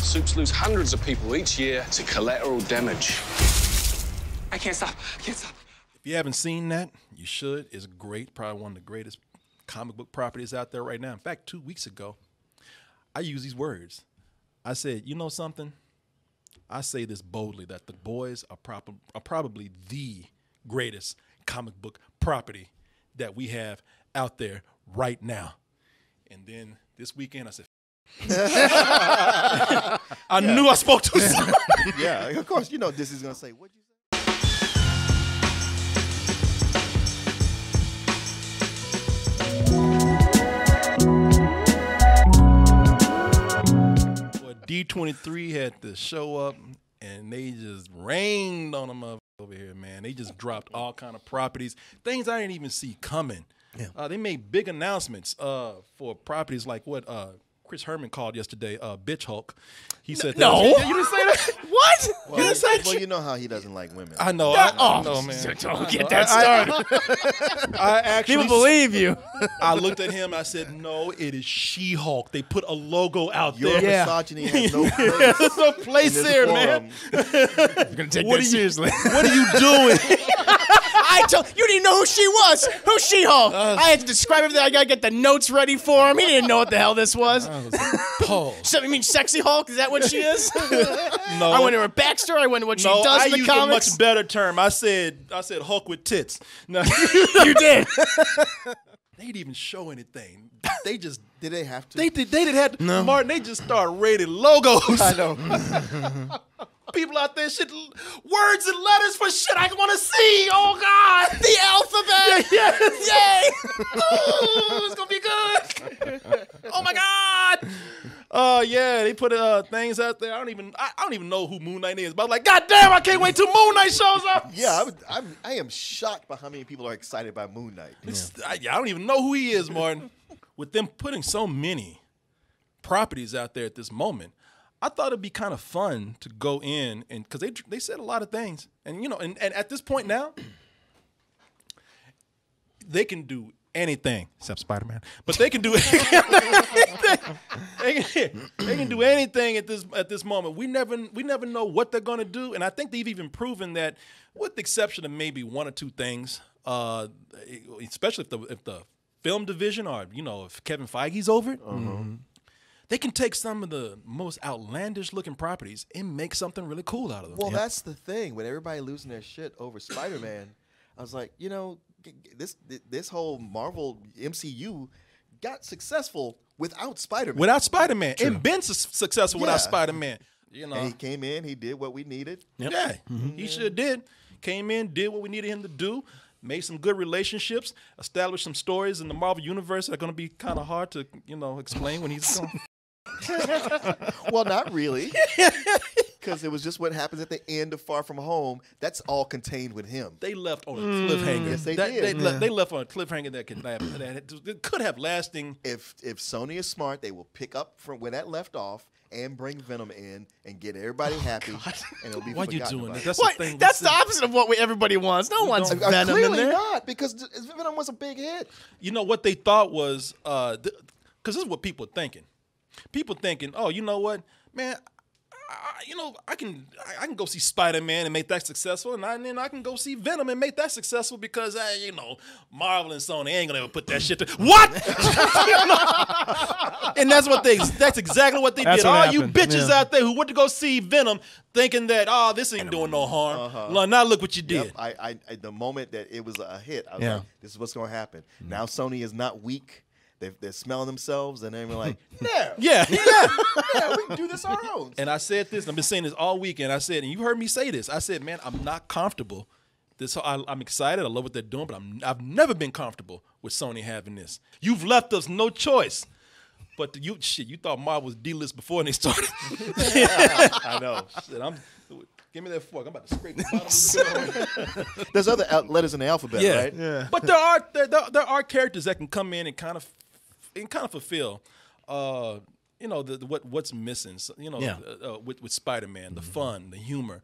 Soups lose hundreds of people each year to collateral damage. I can't stop. I can't stop. If you haven't seen that, you should. It's great. Probably one of the greatest comic book properties out there right now. In fact, 2 weeks ago, I used these words. I said, you know something? I say this boldly, that the boys are probably the greatest comic book property that we have out there right now. And then this weekend, I said, I knew I spoke too soon. Yeah, of course, you know this is going to say, what'd you say? D23 had to show up, and they just rained on them over here, man. They just dropped all kind of properties, things I didn't even see coming. Yeah. They made big announcements for properties like what Chris Herman called yesterday, Bitch Hulk. He said, "No, you didn't say that. What? Well, you didn't say that? Well, you know how he doesn't like women. I know. I know, man. Don't get that started. I actually People believe you. I looked at him. I said, "No, it is She-Hulk. They put a logo out Your there. misogyny has no place. There's no place in this there, forum. man. You're gonna take that seriously. What are you doing?" I told you didn't know who she was. Who's She-Hulk? I had to describe everything. I gotta get the notes ready for him. He didn't know what the hell this was. Paul. So you mean Sexy Hulk? Is that what she is? No. I went to her backstory. I went to what she does in the used comics. a much better term. I said Hulk with tits. No. You did. They didn't even show anything. They just Did they have to? they didn't have to. No. Martin, they just started rating logos. I know. People out there shit words and letters for shit I want to see. Oh God, The alphabet. yes. Yay. Oh, it's gonna be good. Oh my God. Yeah, they put things out there. I don't even know who Moon Knight is, but I'm like, God damn, I can't wait till Moon Knight shows up. Yeah, I am shocked by how many people are excited by Moon Knight. I don't even know who he is, Martin. With them putting so many properties out there at this moment, I thought it'd be kind of fun to go in and because they said a lot of things, and you know, and at this point now, they can do anything except Spider-Man, but they can do they can do anything at this moment. We never know what they're gonna do, and I think they've even proven that, with the exception of maybe one or two things, especially if the film division or if Kevin Feige's over it. They can take some of the most outlandish looking properties and make something really cool out of them. Well, that's the thing. With everybody losing their shit over Spider-Man, I was like, this whole Marvel MCU got successful without Spider-Man. Without Spider-Man. And been successful without Spider-Man. And he came in, he did what we needed. Yep. Yeah, he sure did. Came in, did what we needed him to do, made some good relationships, established some stories in the Marvel Universe that are going to be kind of hard to, explain when he's gone. Well, not really, because it was just what happens at the end of Far From Home. That's all contained with him. They left on a cliffhanger. Yes, they did. They left on a cliffhanger that could have lasting. If Sony is smart, they will pick up from where that left off and bring Venom in and get everybody happy, and it'll be Why forgotten you doing about. this? What? That's the opposite of what everybody wants. No one's Venom in Clearly there. not, because Venom was a big hit. You know what they thought was, because this is what people are thinking. People thinking, oh, you know what, man, I can go see Spider-Man and make that successful, and then I can go see Venom and make that successful because Marvel and Sony ain't gonna ever put that shit to what? And that's exactly what they did. All you bitches out there who went to go see Venom thinking that this ain't doing no harm. Now look what you did. I the moment that it was a hit, I was like, this is what's gonna happen. Now Sony is not weak. They're smelling themselves, and they're like, yeah, we can do this on our own. And I said this, and I've been saying this all weekend. I said, and you heard me say this. I said, man, I'm not comfortable. I'm excited. I love what they're doing, but I've never been comfortable with Sony having this. You've left us no choice. But you thought Marvel was D-list before they started. I know. Shit, give me that fork. I'm about to scrape the bottom. There's other letters in the alphabet, right? Yeah. But there are characters that can come in and kind of fulfill you know, what's missing. So, you know, with Spider-Man, the fun, the humor,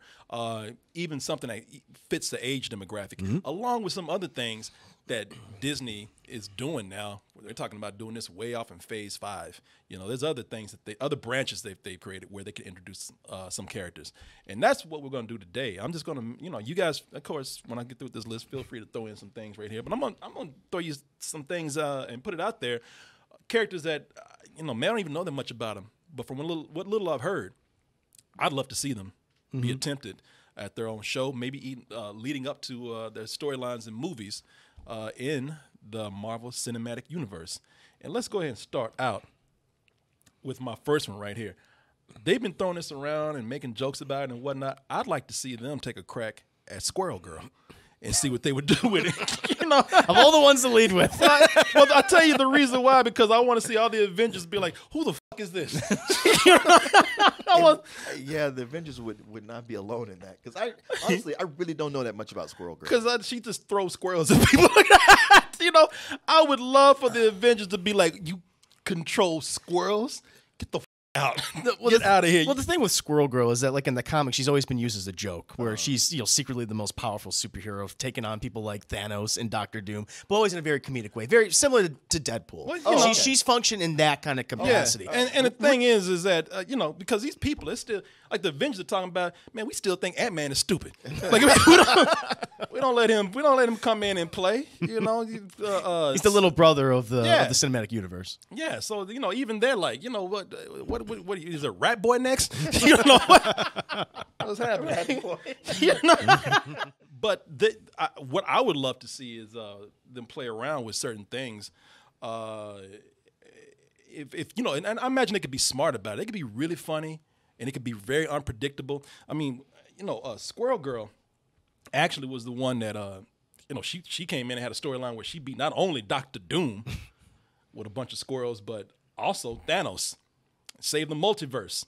even something that fits the age demographic, along with some other things that Disney is doing now. They're talking about doing this way off in Phase 5. You know, there's other things that other branches they've created where they can introduce some characters, and that's what we're going to do today. I'm just going to, you know, you guys, of course, when I get through with this list, feel free to throw in some things right here. But I'm gonna throw you some things and put it out there. Characters that you know, man, I don't even know that much about them, but from what little I've heard, I'd love to see them be attempted at their own show, maybe leading up to their storylines and movies in the Marvel Cinematic Universe. And let's go ahead and start out with my first one right here. They've been throwing this around and making jokes about it and whatnot. I'd like to see them take a crack at Squirrel Girl and see what they would do with it. You know, of all the ones to lead with. Well, I'll tell you the reason why, because I want to see all the Avengers be like, who the fuck is this? Yeah, the Avengers would not be alone in that. Because honestly, I really don't know that much about Squirrel Girl. Because she just throws squirrels at people like that. You know, I would love for the Avengers to be like, you control squirrels? Get the out. Get out of here. Well, the thing with Squirrel Girl is that, like in the comics, she's always been used as a joke, where she's secretly the most powerful superhero, taking on people like Thanos and Doctor Doom, but always in a very comedic way, very similar to Deadpool. Well, she's functioned in that kind of capacity. Yeah. And the thing is that you know, because these people, it's still like the Avengers are talking about. Man, we still think Ant-Man is stupid. Like we don't let him come in and play. You know, he's the little brother of the cinematic universe. Yeah, so you know, even they're like, you know, what is a Rat Boy next? You know what's happening? Rat Boy. You know? But what I would love to see is them play around with certain things. If you know, and I imagine they could be smart about it. They could be really funny, and it could be very unpredictable. I mean, you know, Squirrel Girl actually was the one that you know, she came in and had a storyline where she beat not only Doctor Doom with a bunch of squirrels, but also Thanos. Save the multiverse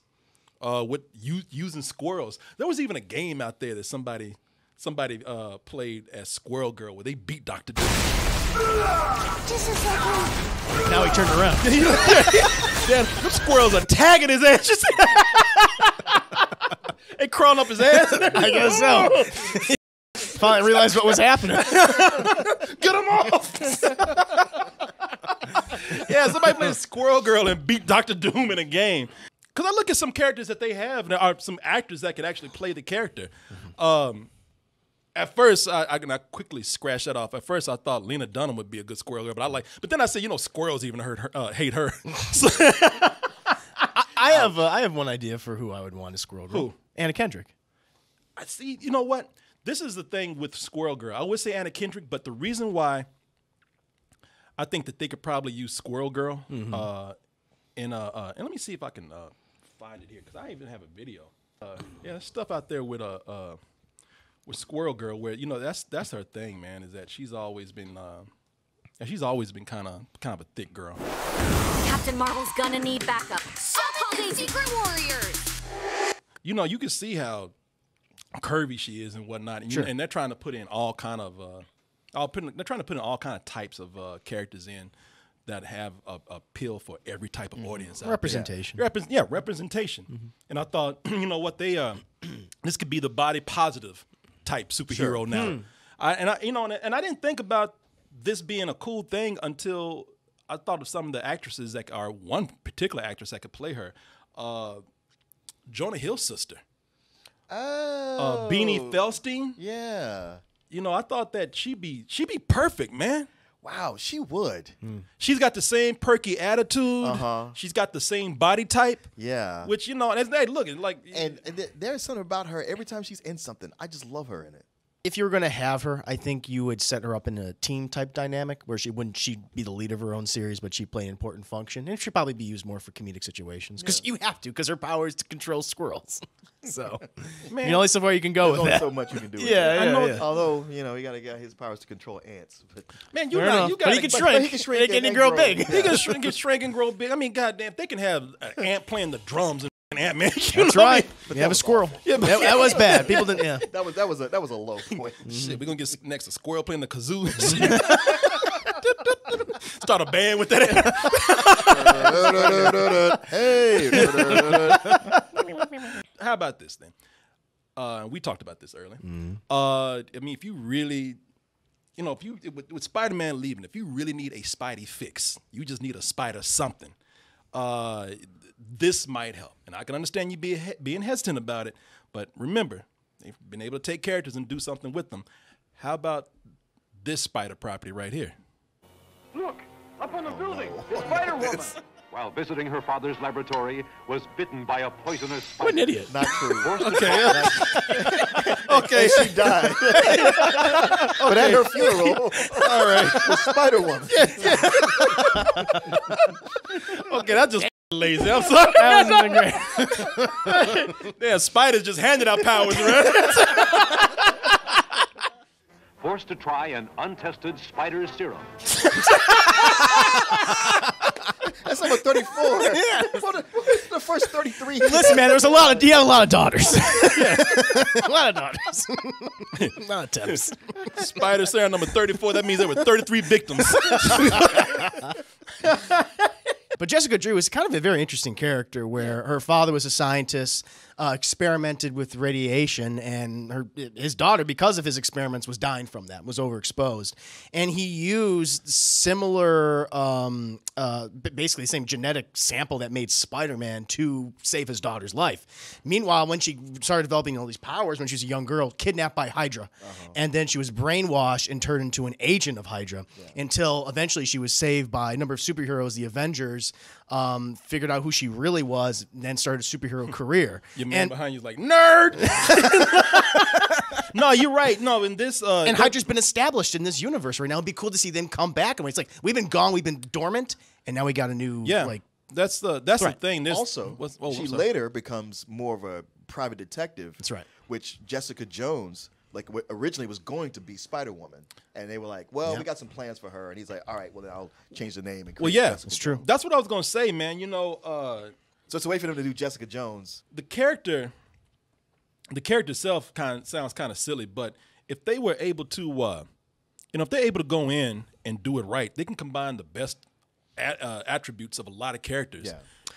with using squirrels. There was even a game out there that somebody played as Squirrel Girl where they beat Dr. Doom. Just a second. Now he turned around. Yeah, them squirrels are tagging his ass. They crawling up his ass. I guess so. Finally realized what was happening. Get him off. Yeah, somebody played Squirrel Girl and beat Dr. Doom in a game. Because I look at some characters that they have, and there are some actors that can actually play the character. At first, I quickly scratched that off. At first, I thought Lena Dunham would be a good Squirrel Girl, but then I said, you know, squirrels even hate her. So I have one idea for who I would want as Squirrel Girl. Who? Anna Kendrick. I see. You know what? This is the thing with Squirrel Girl. I would say Anna Kendrick, but the reason why I think that they could probably use Squirrel Girl and let me see if I can find it here, because I even have a video. Yeah, there's stuff out there with Squirrel Girl where, you know, that's her thing, man, is that she's always been kind of a thick girl. Captain Marvel's gonna need backup. So call these secret warriors. You know, you can see how curvy she is and whatnot, and, and they're trying to put in all kind of they're trying to put in all kind of types of characters in that have a appeal for every type of audience. Representation. Representation. And I thought, you know what, they this could be the body positive type superhero now. And I didn't think about this being a cool thing until I thought of some of the actresses that are one particular actress that could play her, Jonah Hill's sister. Oh, Beanie Feldstein. Yeah. You know, I thought that she'd be perfect, man. Wow, she would. She's got the same perky attitude. She's got the same body type. Yeah. Which, you know, and look, like, and there's something about her. Every time she's in something, I just love her in it. If you were going to have her, I think you would set her up in a team-type dynamic where she'd be the lead of her own series, but she'd play an important function. And she'd probably be used more for comedic situations. Because you have to, because her power is to control squirrels. So, man, you know, only so far you can go with that. So much you can do with that. Yeah. Although, you know, you got to get his powers to control ants. But man, but he can shrink. He can shrink and grow big. He can shrink and grow big. I mean, goddamn, if they can have an ant playing the drums and Ant-Man. That's right. But you have a squirrel. Yeah, that was bad. People didn't. Yeah. That was a low point. Shit, we're gonna get next a squirrel playing the kazoo. Start a band with that. Hey. How about this then? We talked about this earlier. I mean, if you really, if you with Spider-Man leaving, if you really need a Spidey fix, you just need a Spider something. This might help, and I can understand you being hesitant about it. But remember, they've been able to take characters and do something with them. How about this Spider property right here? Look, up on the building, the Spider-Woman. While visiting her father's laboratory, was bitten by a poisonous spider. What an idiot. Not true. Okay. Okay. She died. But at her funeral, all right, the Spider-Woman. Okay, that's just lazy. I'm sorry. That was great. Yeah, spiders just handed out powers, right? Forced to try an untested spider serum. That's number 34. Yeah. The first 33. Listen, man, he had a lot of daughters. A lot of daughters. A lot of temps. Spider serum number 34. That means there were 33 victims. But Jessica Drew is kind of a very interesting character where her father was a scientist, experimented with radiation, and his daughter, because of his experiments, was dying from that, was overexposed. And he used similar, basically the same genetic sample that made Spider-Man to save his daughter's life. Meanwhile, when she started developing all these powers when she was a young girl, kidnapped by Hydra, and then she was brainwashed and turned into an agent of Hydra until eventually she was saved by a number of superheroes, the Avengers, figured out who she really was, and then started a superhero career. Your man behind you is like, nerd! No, you're right. No, in this... and Hydra's been established in this universe right now. It'd be cool to see them come back. And it's like, we've been gone, we've been dormant, and now we got a new... That's the thing. Also, she later becomes more of a private detective. That's right. Which Jessica Jones... originally was going to be Spider-Woman, and they were like, "Well, we got some plans for her," and he's like, "All right, well then I'll change the name." And it's true. That's what I was gonna say, man. So it's a way for them to do Jessica Jones. The character itself sounds kind of silly, but if they were able to, if they're able to go in and do it right, they can combine the best attributes of a lot of characters.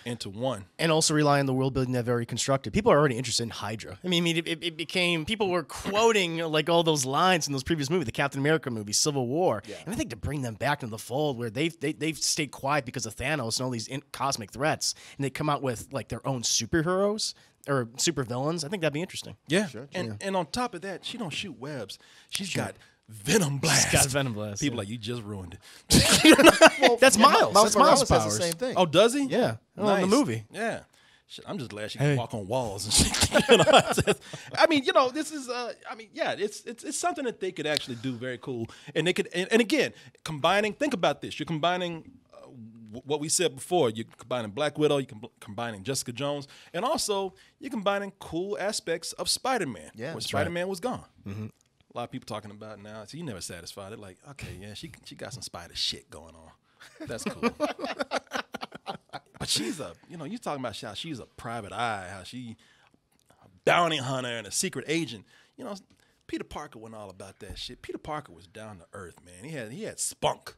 Into one. And also rely on the world building that very constructed. People are already interested in Hydra. I mean, it became, people were quoting like all those lines in those previous movies, the Captain America movie, Civil War. And I think to bring them back into the fold where they've stayed quiet because of Thanos and all these cosmic threats, and they come out with like their own superheroes or supervillains, I think that'd be interesting. Yeah. Sure. And on top of that, she don't shoot webs. She's got Venom Blast. She's got Venom Blast. People like, you just ruined it. Well, that's Miles. That's Miles' powers. Has the same thing. Oh, does he? Yeah. Nice. In the movie. Yeah. I'm just glad she can walk on walls and shit. I mean, this is. It's something that they could actually do very cool, and they could. And again, combining. Think about this. You're combining what we said before. You're combining Black Widow. You're combining Jessica Jones, and also you're combining cool aspects of Spider-Man. Yeah, where Spider-Man was gone. Mm-hmm. A lot of people talking about it now. So you never satisfied. They're like, okay, yeah, she got some spider shit going on. That's cool. But she's you're talking about how she's a private eye, how she a bounty hunter and a secret agent. Peter Parker wasn't all about that shit. Peter Parker was down to earth, man. He had spunk.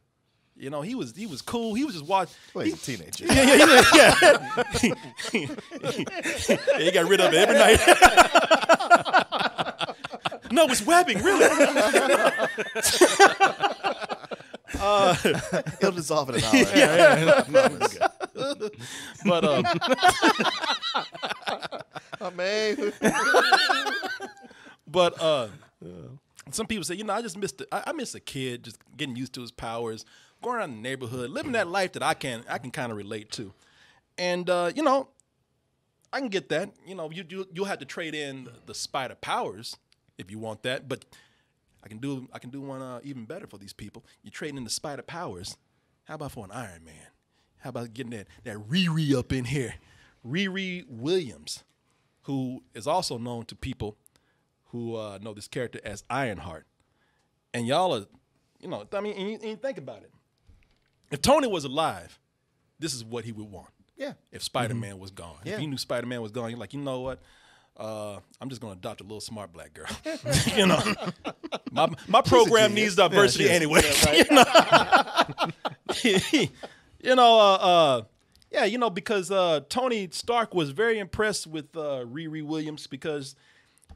He was cool. He was just watching. Well, he's a teenager. He got rid of it every night. No, it's webbing, really. It'll dissolve in an hour. But some people say, I miss a kid just getting used to his powers, going around the neighborhood, living that life that I can kind of relate to, and I can get that. You'll have to trade in the spider powers if you want that, but I can do one even better for these people. You're trading in the spider powers. How about for an Iron Man? How about getting that Riri up in here? Riri Williams, who is also known to people who know this character as Ironheart. And y'all are, and you think about it. If Tony was alive, this is what he would want. Yeah. If Spider-Man was gone. Yeah. If he knew Spider-Man was gone, you're like, you know what? I'm just going to adopt a little smart black girl. You know, my program needs diversity anyway. You know, yeah, you know, because Tony Stark was very impressed with Riri Williams because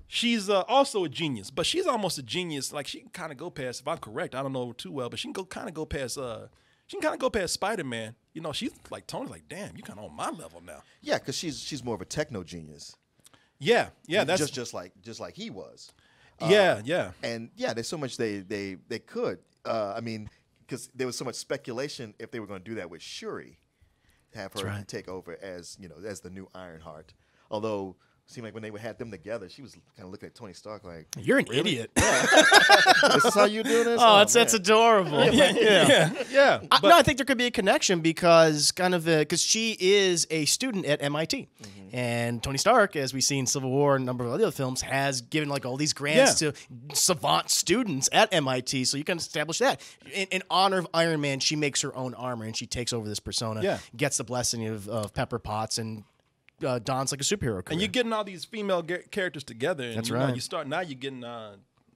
she's also a genius, but she's almost a genius. Like she can kind of go past, if I'm correct, I don't know too well, but she can kind of go past Spider-Man. You know, she's like Tony's like, damn, you kind of on my level now. Yeah, because she's more of a techno genius. Yeah, that's just like he was. Yeah. And yeah, there's so much they could. I mean, because there was so much speculation if they were going to do that with Shuri, have her take over as as the new Ironheart. Although it seemed like when they had them together, she was kind of looking at Tony Stark like, "You're an idiot." Yeah. This is how you do this? Oh, that's adorable. Yeah. I think there could be a connection because because she is a student at MIT, and Tony Stark, as we see in Civil War and a number of other films, has given like all these grants to savant students at MIT. So you can establish that in honor of Iron Man, she makes her own armor and she takes over this persona, gets the blessing of Pepper Potts and dons like a superhero career. And you're getting all these female characters together. And, That's you right. Know,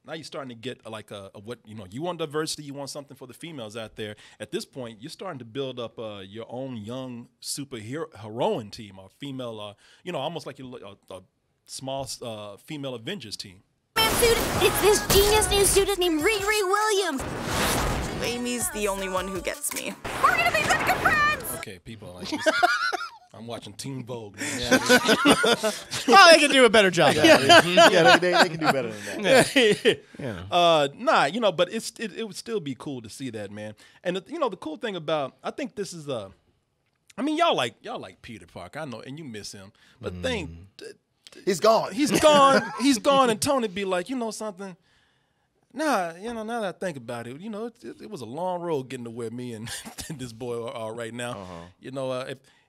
now you're starting to get like what you want diversity. You want something for the females out there. At this point, you're starting to build up your own young heroine team, or female, almost like a small female Avengers team. Suit, it's this genius new student named Riri Williams. Amy's the only one who gets me. We're gonna be good friends. Okay, people like this. I'm watching Teen Vogue. Oh, they can do a better job. They can do better than that. Nah, but it would still be cool to see that, man. And the cool thing about, I think this is I mean, y'all like Peter Parker, I know, and you miss him, but he's gone. He's gone, and Tony be like, you know something. Nah, now that I think about it, it was a long road getting to where me and this boy are right now.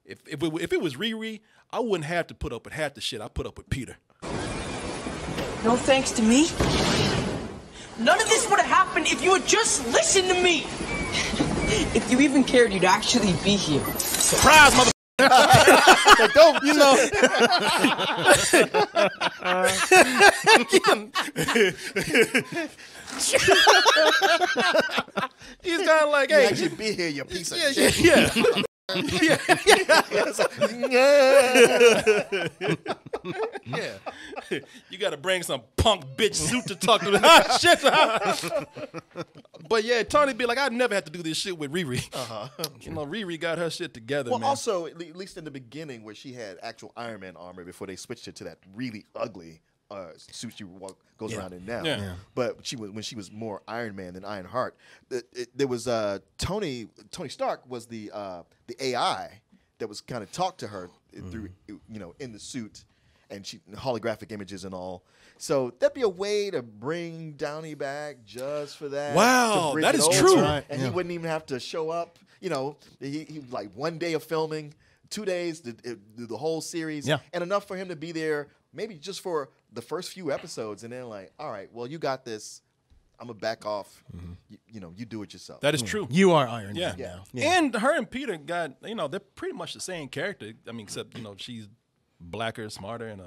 If it was Riri, I wouldn't have to put up with half the shit I put up with Peter. No thanks to me. None of this would have happened if you had just listened to me. If you even cared, you'd actually be here. Surprise, mother. Don't He's kind of like, hey, you actually be here, you piece of shit. Yeah. You got to bring some punk bitch suit to talk to the shit. But yeah, Tony be like, I'd never have to do this shit with Riri. Riri got her shit together. Well, man. also, at least in the beginning, where she had actual Iron Man armor before they switched it to that really ugly suit she goes around in now. Yeah. But when she was more Iron Man than Ironheart, there was Tony Stark was the AI that was kind of talked to her through in the suit, and holographic images and all. So that'd be a way to bring Downey back just for that. Wow, that is true. Right. And he wouldn't even have to show up. He like 1 day of filming, 2 days to do the whole series, and enough for him to be there maybe just for the first few episodes, and then like, all right, well, you got this. I'm gonna back off. You do it yourself. That is true. You are Iron Man now. Yeah. And her and Peter got, they're pretty much the same character. I mean, except she's blacker, smarter, and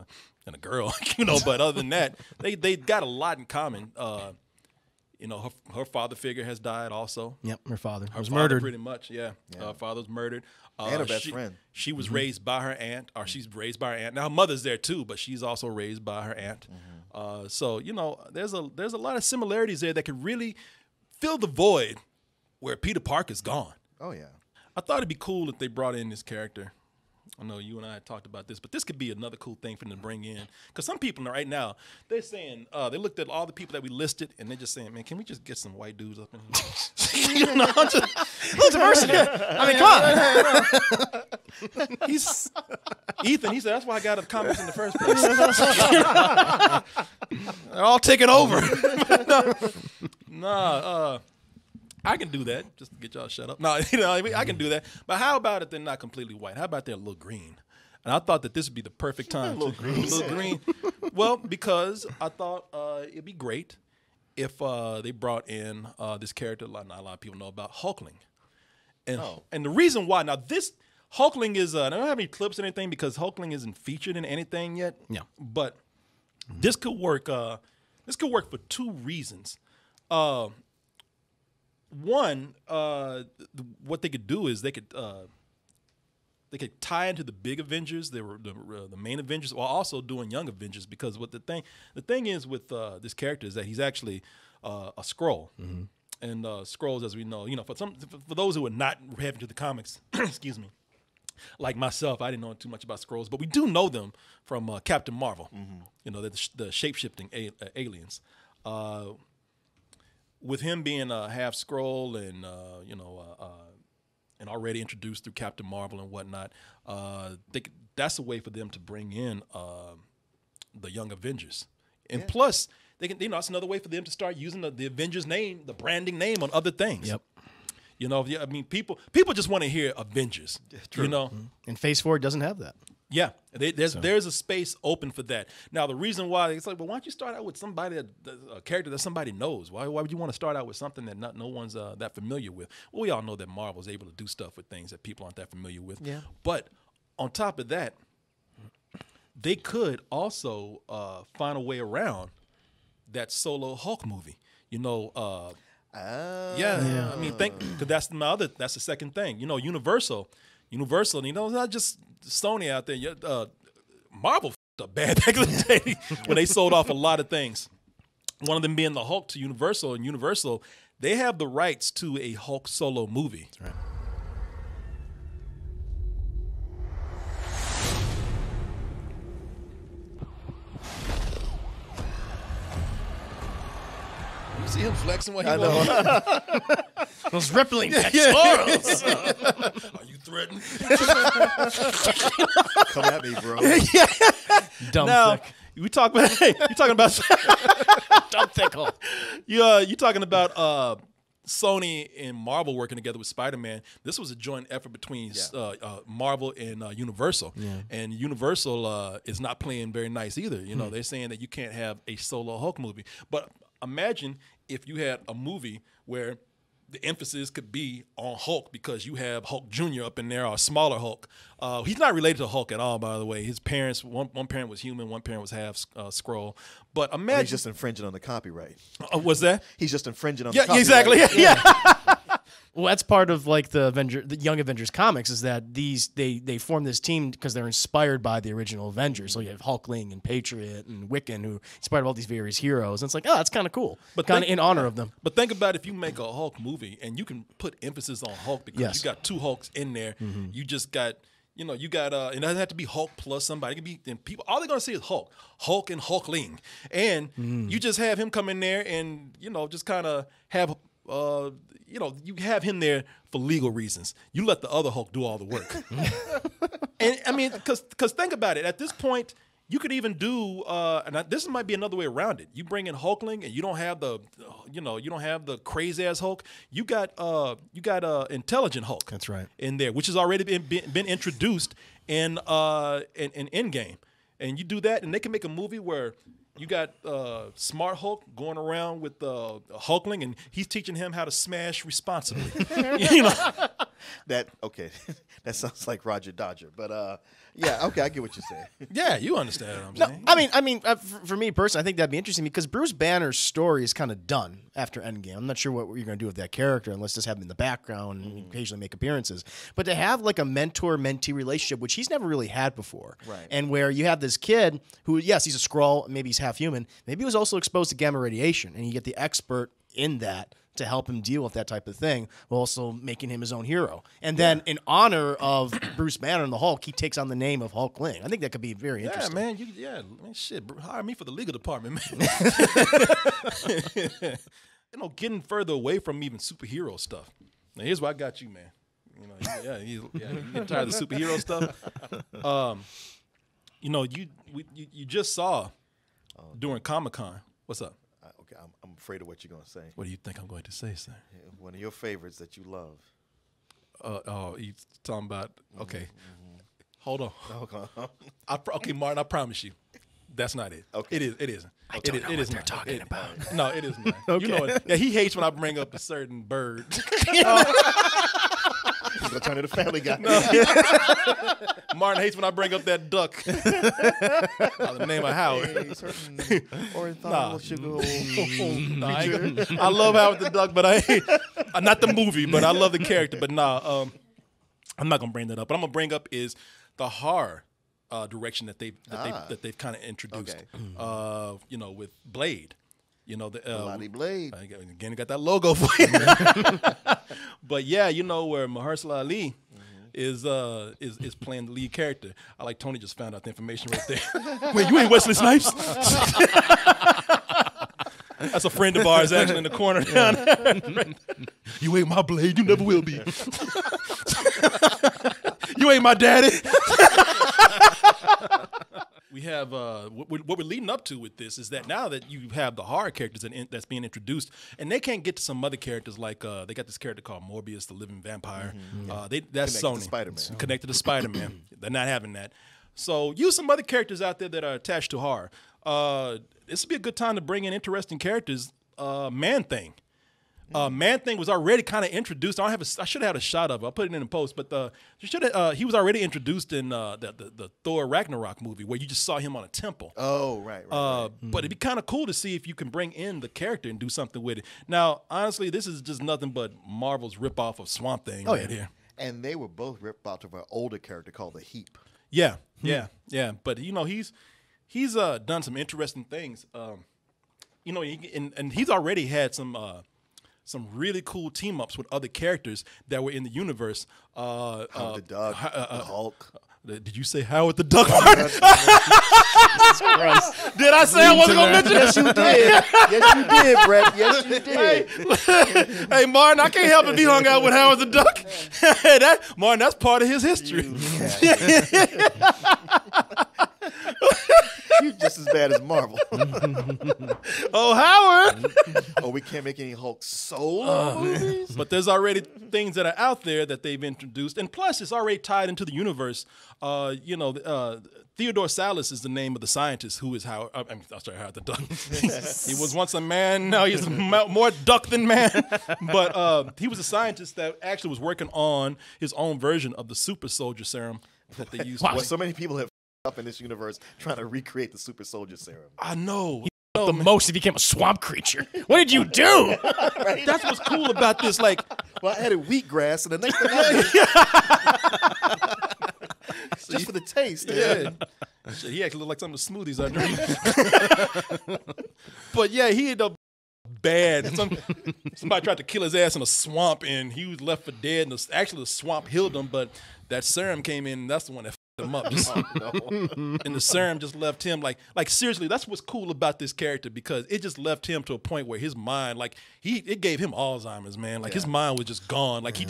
a girl. But other than that, they got a lot in common. Her father figure has died also. Yep, her father was father murdered. Pretty much, yeah. Her father was murdered. And her best friend. She was raised by her aunt, or she's raised by her aunt. Now her mother's there too, but she's also raised by her aunt. So there's a lot of similarities there that could really fill the void where Peter Parker's gone. Oh yeah. I thought it'd be cool if they brought in this character. I know you and I had talked about this, but this could be another cool thing for them to bring in. Because some people right now, they're saying, they looked at all the people that we listed, and they're just saying, man, can we just get some white dudes up in here? Little diversity. I mean, come on. He's Ethan. He said, that's why I got the comments in the first place. They're all taking over. I can do that, just to get y'all shut up. No, I can do that. But how about if they're not completely white? How about they're a little green? And I thought that this would be the perfect time. A little green. Well, because I thought it'd be great if they brought in this character not a lot of people know about, Hulkling. And the reason why, now this Hulkling is, I don't have any clips or anything because Hulkling isn't featured in anything yet. Yeah. But This could work. This could work for two reasons. One, what they could do is they could tie into the big Avengers, the main Avengers, while also doing young Avengers. Because what the thing is with this character is that he's actually a Skrull, and Skrulls, as we know, for those who are not heavy into the comics, excuse me, like myself, I didn't know too much about Skrulls, but we do know them from Captain Marvel. They're the shape-shifting aliens. With him being a half Skrull and and already introduced through Captain Marvel and whatnot, that's a way for them to bring in the young Avengers. And plus, they can, it's another way for them to start using the Avengers name, the branding name on other things. Yep. I mean, people just want to hear Avengers. True. And Phase 4 doesn't have that. Yeah, there's a space open for that. Now, the reason why it's like, well, why don't you start out with somebody a character that somebody knows? Why would you want to start out with something that no one's that familiar with? Well, we all know that Marvel's able to do stuff with things that people aren't that familiar with. Yeah. But on top of that, they could also find a way around that solo Hulk movie. Yeah. I mean, because that's the second thing. Universal, it's not just Sony out there. Marvel f***ed up bad back in the day when they sold off a lot of things. One of them being the Hulk to Universal, and Universal, they have the rights to a Hulk solo movie. That's right. You see him flexing while he walks? Those rippling pectorals. Are you threatened? Come at me, bro. Dumb now, thick. you talking about Dumb thickle. You talking about Sony and Marvel working together with Spider-Man. This was a joint effort between Marvel and Universal. Yeah. And Universal is not playing very nice either. They're saying that you can't have a solo Hulk movie. But imagine if you had a movie where the emphasis could be on Hulk because you have Hulk Jr. up in there, or a smaller Hulk. He's not related to Hulk at all, by the way. His parents, one parent was human, one parent was half Skrull. But imagine... he's just infringing on the copyright. What's that? He's just infringing on the copyright. Exactly. Yeah. Well, that's part of like the Young Avengers comics is that they form this team because they're inspired by the original Avengers. So you have Hulkling and Patriot and Wiccan who inspired all these various heroes. And it's like, oh, that's kind of cool, but kind of in honor of them. But think about if you make a Hulk movie and you can put emphasis on Hulk because you got two Hulks in there. You just got. And it doesn't have to be Hulk plus somebody. It can be people. All they're gonna see is Hulk and Hulkling, and you just have him come in there and just kind of have. You have him there for legal reasons. You let the other Hulk do all the work. And I mean, because think about it. At this point, you could even do, this might be another way around it. You bring in Hulkling, and you don't have the crazy ass Hulk. You got intelligent Hulk. That's right. In there, which has already been introduced in Endgame, and you do that, and they can make a movie where. You got Smart Hulk going around with Hulkling, and he's teaching him how to smash responsibly. That sounds like Roger Dodger, but okay, I get what you're saying. Yeah, you understand what I'm saying. I mean, for me personally, I think that'd be interesting because Bruce Banner's story is kind of done after Endgame. I'm not sure what you're going to do with that character unless just have him in the background and occasionally make appearances. But to have like a mentor-mentee relationship, which he's never really had before, right? And where you have this kid who, yes, he's a Skrull, maybe he's half human, maybe he was also exposed to gamma radiation, and you get the expert in that to help him deal with that type of thing, while also making him his own hero. And then in honor of Bruce Banner and the Hulk, he takes on the name of Hulkling. I think that could be very interesting. Yeah, man, shit, hire me for the legal department, man. Getting further away from even superhero stuff. Now, here's why I got you, man. You get tired of the superhero stuff. You just saw during Comic-Con. What's up? Okay, I'm afraid of what you're going to say. What do you think I'm going to say, sir? Yeah, one of your favorites that you love. You talking about? Okay, hold on. Okay. Okay, Martin, I promise you, that's not it. Okay, it isn't. I don't know what they're talking about. No, it is not. Okay. He hates when I bring up a certain bird. He's gonna turn into Family Guy. Martin hates when I bring up that duck. The name of Howard. Certain ornithological I love Howard the Duck, but I hate, not the movie, but I love the character. But I'm not gonna bring that up. What I'm gonna bring up is the horror direction that they've kind of introduced. Okay. You know, with Blade. You know, the Bloody Blade. Again, got that logo for you. But yeah, you know where Mahershala Ali is playing the lead character. I like Tony just found out the information right there. Wait, you ain't Wesley Snipes? That's a friend of ours actually in the corner down there. You ain't my Blade. You never will be. You ain't my daddy. We have what we're leading up to with this is that now that you have the horror characters that's being introduced, and they can't get to some other characters like they got this character called Morbius, the living vampire. That's Sony. Spider-Man. Connected to Spider-Man. They're not having that. So use some other characters out there that are attached to horror. This would be a good time to bring in interesting characters. Man-Thing. Man-Thing was already kind of introduced. I should have had a shot of it. I'll put it in the post. But he was already introduced in the Thor Ragnarok movie where you just saw him on a temple. Oh, right. But it'd be kind of cool to see if you can bring in the character and do something with it. Now, honestly, this is just nothing but Marvel's ripoff of Swamp Thing here. And they were both ripped off of an older character called the Heap. Yeah. But you know, he's done some interesting things. You know, and he's already had some really cool team ups with other characters that were in the universe. Howard the Duck, the Hulk. Did you say Howard the Duck? Jesus Christ. Did I say I wasn't going to mention Yes, you did. Yes, you did, Brett. Yes, you did. Hey, Martin, I can't help if he hung out with Howard the Duck. Martin, that's part of his history. You're just as bad as Marvel. Oh, Howard. Oh, we can't make any Hulk solo movies? But there's already things that are out there that they've introduced. And plus, it's already tied into the universe. You know, Theodore Salas is the name of the scientist who is Howard. Howard the Duck. He was once a man. Now he's more duck than man. But he was a scientist that actually was working on his own version of the super soldier serum that they used. Wow, so many people have up in this universe trying to recreate the super soldier serum. I know. The most he became a swamp creature. What did you do? Right? That's what's cool about this. Like, well, I added wheatgrass, and the next thing I did, just for the taste. Yeah. Shit, he actually looked like some of the smoothies I drink. But yeah, he ended up bad. Somebody tried to kill his ass in a swamp, and he was left for dead. And actually, the swamp healed him, but that serum came in, and that's the one that him up. And the serum just left him like seriously, that's what's cool about this character, because it just left him to a point where his mind, like it gave him Alzheimer's, man. Like his mind was just gone. Like he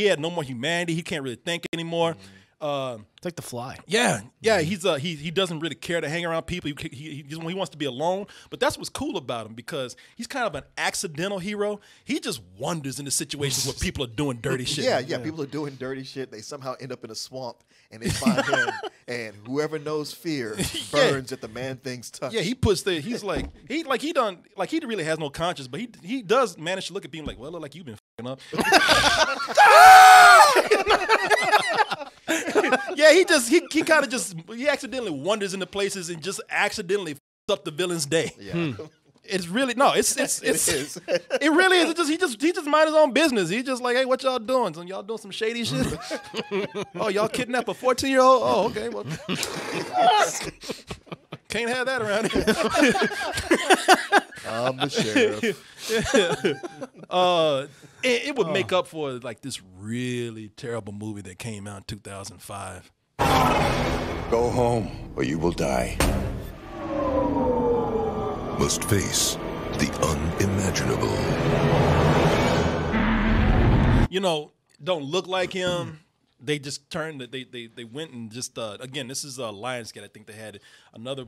had no more humanity. He can't really think anymore. It's like The Fly. Yeah. He doesn't really care to hang around people. He wants to be alone. But that's what's cool about him, because he's kind of an accidental hero. He just wanders into situations where people are doing dirty shit. Yeah. People are doing dirty shit. They somehow end up in a swamp, and they find him, and whoever knows fear burns at the Man-Thing's touch. Yeah, he really has no conscience, but he does manage to look at people like, well, look like you've been fucking up. Yeah, he accidentally wanders into places and just accidentally f***s up the villain's day. Yeah. It's really it really is. He just mind his own business. He's just like, hey, what y'all doing? So y'all doing some shady shit? Oh, y'all kidnap a 14-year-old? Oh, okay. Well, can't have that around here. I'm the sheriff. It would make up for like this really terrible movie that came out in 2005. Go home or you will die. Must face the unimaginable. You know, don't look like him. They just turned. They went and just again. This is Lionsgate. I think they had another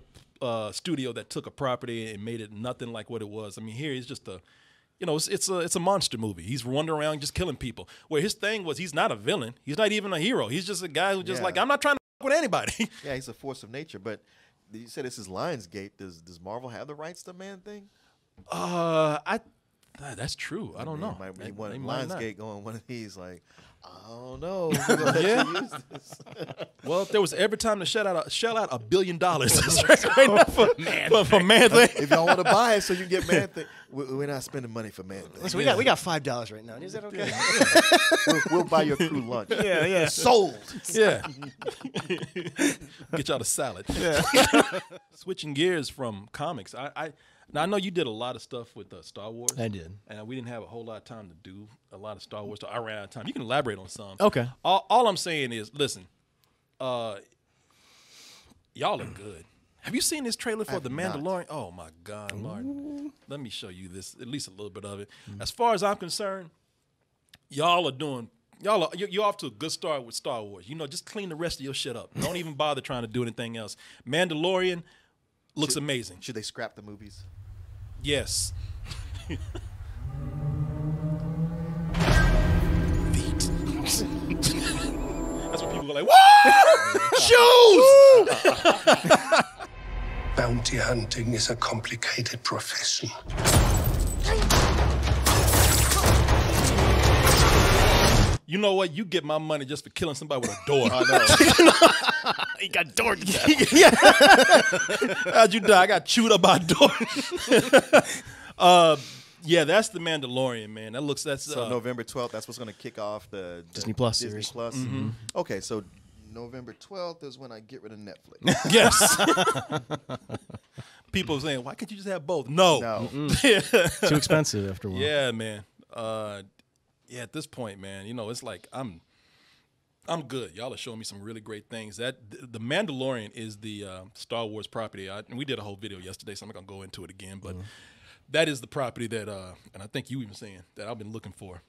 studio that took a property and made it nothing like what it was. I mean, here he's just a, you know, it's a monster movie. He's wandering around just killing people. Where his thing was, he's not a villain. He's not even a hero. He's just a guy who just like, I'm not trying to fuck with anybody. Yeah, he's a force of nature. But you said this is Lionsgate. Does Marvel have the rights to Man-Thing? That's true. I don't know. Might be They one might not. Lionsgate going one of these like, I don't know. We're gonna let you use this. Well, if there was every time to shell out $1 billion for Man-Thing. If y'all want to buy it so you can get Man-Thing, we're not spending money for Man-Thing. Listen, we got $5 right now. Is that okay? We'll buy your crew lunch. Yeah. Sold. Yeah. Get y'all a salad. Yeah. Switching gears from comics, now I know you did a lot of stuff with Star Wars. I did, and we didn't have a whole lot of time to do a lot of Star Wars. So I ran out of time. You can elaborate on some. Okay. All I'm saying is, listen, y'all are good. Have you seen this trailer for The Mandalorian? Oh my God, Lord! Let me show you this, at least a little bit of it. As far as I'm concerned, y'all are doing. You're off to a good start with Star Wars. You know, just clean the rest of your shit up. Don't even bother trying to do anything else. Mandalorian looks amazing. Should they scrap the movies? Yes. Feet. That's what people go like, what? Shoes! Bounty hunting is a complicated profession. You know what? You get my money just for killing somebody with a door. I know. He got doored to death. Yeah. How'd you die? I got chewed up by a door. Yeah, that's The Mandalorian, man. That's so November 12th. That's what's going to kick off the Disney Plus Disney series. Plus. Mm-hmm. Okay, so November 12th is when I get rid of Netflix. Yes. People saying, why can't you just have both? No. Too expensive after a while. Yeah, man. Yeah, at this point, man, you know, it's like I'm good. Y'all are showing me some really great things. The Mandalorian is the Star Wars property. And we did a whole video yesterday, so I'm not gonna go into it again. But that is the property that, and I think you even saying that I've been looking for.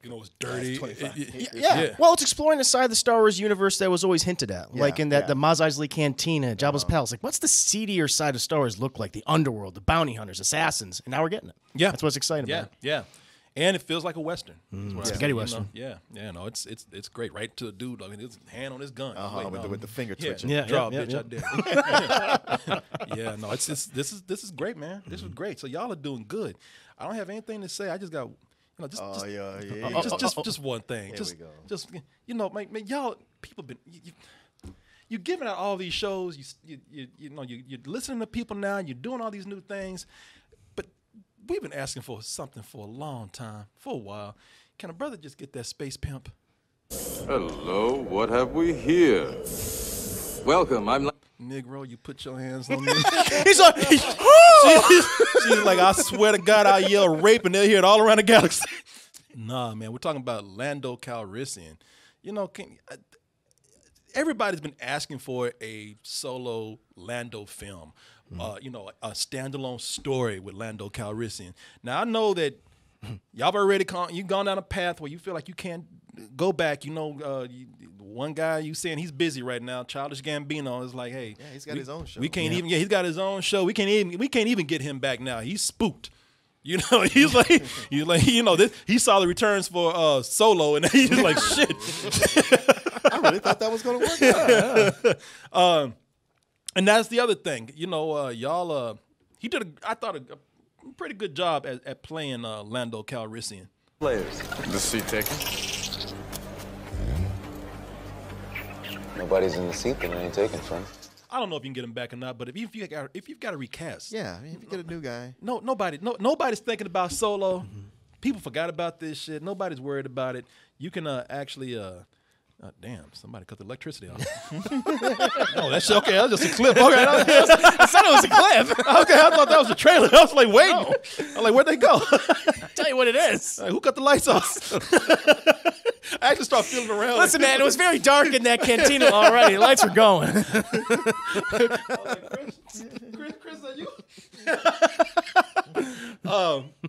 You know, it's dirty. Yeah. Well, it's exploring the side of the Star Wars universe that was always hinted at, like in that the Mos Eisley Cantina, Jabba's Palace. Like, what's the seedier side of Star Wars look like? The underworld, the bounty hunters, assassins, and now we're getting it. Yeah, that's what's exciting about it. Yeah. And it feels like a Western. Spaghetti Western. Yeah, no, it's great. Right to the dude, I mean, his hand on his gun. With the finger twitching. Draw a bitch out there. Yeah, no, this is great, man. This was great. So y'all are doing good. I don't have anything to say. I just got, just one thing. Here we go. Just man, y'all people been. You're giving out all these shows. You're listening to people now. You're doing all these new things. We've been asking for something for a long time, for a while. Can a brother just get that space pimp? Hello, what have we here? Welcome, I'm Negro, you put your hands on me. He's like, she's like, I swear to God, I yell rape and they'll hear it all around the galaxy. Nah, man, we're talking about Lando Calrissian. You know, everybody's been asking for a solo Lando film. A standalone story with Lando Calrissian. Now I know that y'all already you've gone down a path where you feel like you can't go back. You know, one guy you saying he's busy right now, Childish Gambino, is like, hey, he's got his own show. We can't even. Yeah, he's got his own show. We can't even get him back now. He's spooked. You know, he's like, he saw the returns for Solo, and he's like, shit. I really thought that was going to work out. And that's the other thing, y'all. He did, I thought, a pretty good job at playing Lando Calrissian. Players. The seat taken. Nobody's in the seat that I ain't taken from. I don't know if you can get him back or not, but if you've got to recast, if you get a new guy, nobody's thinking about Solo. People forgot about this shit. Nobody's worried about it. You can actually. Damn, somebody cut the electricity off. Oh, that's okay. That was just a clip. Okay, I said it was a clip. Okay, I thought that was a trailer. I was like, waiting. No. I'm like, where'd they go? I'll tell you what it is. Who cut the lights off? I actually started feeling around. Listen, man, it was very dark in that cantina already. Lights were going. Chris, are you?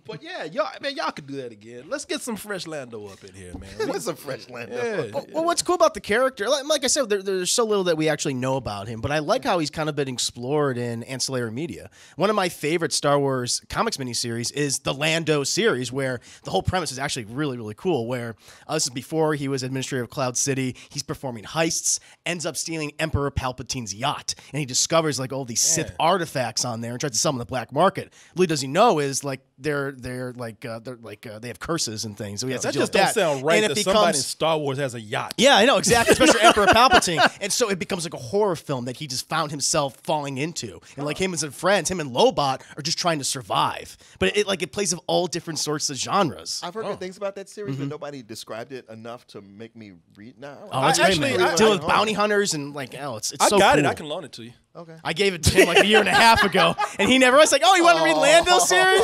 But yeah, y'all could do that again. Let's get some fresh Lando up in here, man. What's some fresh Lando? Yeah. Well, what's cool about the character, like I said, there's so little that we actually know about him, but I like how he's kind of been explored in ancillary media. One of my favorite Star Wars comics miniseries is the Lando series, where the whole premise is actually really, really cool, where this is before he was administrator of Cloud City. He's performing heists, ends up stealing Emperor Palpatine's yacht, and he discovers like all these Sith artifacts on there and tries to sell them on the black market. Little does he know is like they're they have curses and things. So we have to That deal just with don't sound right. And That it somebody in becomes Star Wars has a yacht. yeah, I know exactly, especially Emperor Palpatine. And so it becomes like a horror film that he just found himself falling into, and like him and his friends, him and Lobot are just trying to survive. But it plays of all different sorts of genres. I've heard good things about that series, but nobody described it enough to make me read now. Oh, it's great, man. Dealing with bounty hunters and like, it's I so got cool. it. I can loan it to you. Okay. I gave it to him like a year and a half ago, and he never was like, "Oh, you want to read Lando series?"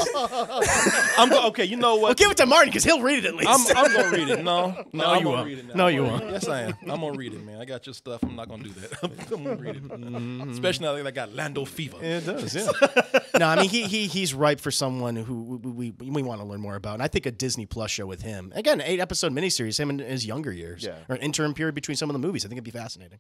Okay, you know what? Well, give it to Martin because he'll read it at least. I'm gonna read it. No, I'm gonna read it now. No, you won't. Yes, I am. I'm gonna read it, man. I got your stuff. I'm not gonna do that. I'm gonna read it, especially now that I got Lando fever. It does, yeah. No, I mean he's ripe for someone who we want to learn more about, and I think a Disney Plus show with him, again, 8-episode miniseries, him in his younger years, or an interim period between some of the movies. I think it'd be fascinating.